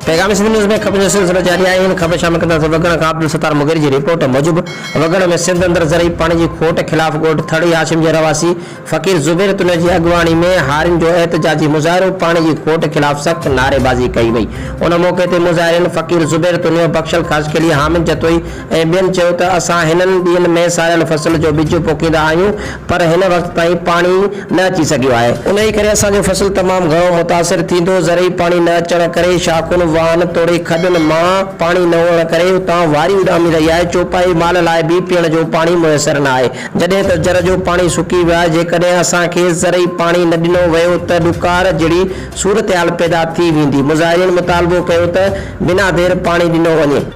पैगाम सिंध न्यूज़ में ख़बर जो सिलसिलो जारी आहे। ख़बर शामिल कंदासीं वगण खां अब्दुल सत्तार मुगेरी जी रिपोर्ट मूजिब वगण में सिंध अंदर ज़रई पानी की खोट खिलाफ़ ॻोठ थड़ी हाशिम जे रवासी फ़कीर ज़ुबैर तुन जी अॻवानी में हारिन जो एहतजाजी मुज़ाहिरो पानी की खोट खिलाफ़ सख्त नारेबाज़ी कई वई। उन मौके ते मुज़ाहिरीन फ़कीर ज़ुबैर तुन बख्शल ख़ास के लिए हामिद जतोई ऐं ॿियनि चयो त असां हिननि ॾींहनि में सारियल फसल जो बिज पोखींदा आहियूं पर हिन वक़्त ताईं पानी न अची सघियो आहे। उन ई करे असांजो फसल तमामु घणो मुतासिर थींदो। ज़रई पानी न अचण करे शाख़ुनि वाहन तोड़े खॾुनि मां पानी न हुअण करे उतां वारी उॾामी रही आहे। चौपाई माल लाइ बि पीअण जो पानी मुयसर न आहे। जॾहिं त जर जो पानी सुकी वियो आहे। जेकॾहिं असांखे ज़रई पानी न ॾिनो वियो त ॾुकार जहिड़ी सूरत हाल पैदा थी वेंदी। मुज़ाहिरीन मुतालबो कयो त बिना देर पानी ॾिनो वञे।